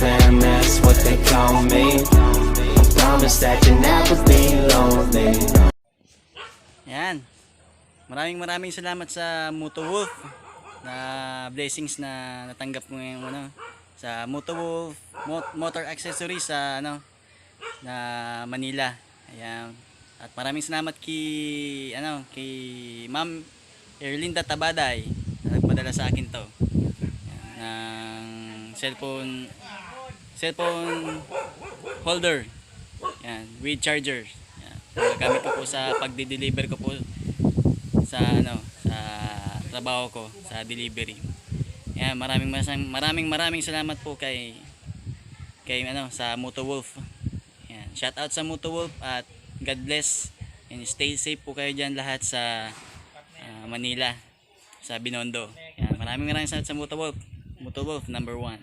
Fam, that's what they call me. I promise that you'll never be lonely. Yan. Maraming salamat sa Moto Wolf na blessings na natanggap mo yung sa Moto Wolf Motor Accessories sa na Manila. Ayan. At maraming salamat kay Ma'am Erlinda Tabaday na nagpadala sa akin to. Ayan, ng cellphone holder. Yan, with charger. Yan. Gamit ko po sa pagde-deliver ko po sa sa trabaho ko sa delivery. Yan, maraming salamat po kay sa Moto Wolf. Yan, shout out sa Moto Wolf at God bless and stay safe po kayo diyan lahat sa Manila, sa Binondo. Yan, maraming salamat sa Moto Wolf. Moto Wolf number 1.